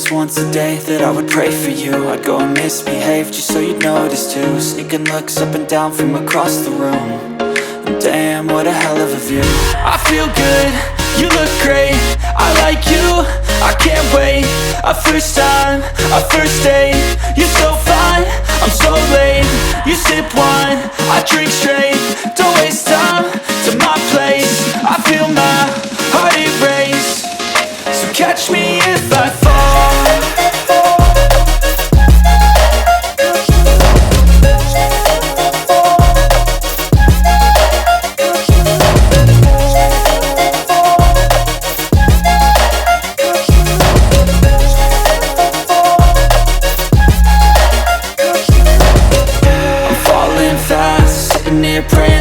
was once a day that I would pray for you. I'd go and misbehave just so you'd notice too. Sneaking looks up and down from across the room. And damn, what a hell of a view. I feel good, you look great, I like you, I can't wait. A first time, a first date. You're so fine, I'm so late. You sip wine, I drink straight. Don't waste time to my place. I feel my heart erase. So catch me if I fall. I'm falling fast, sitting here praying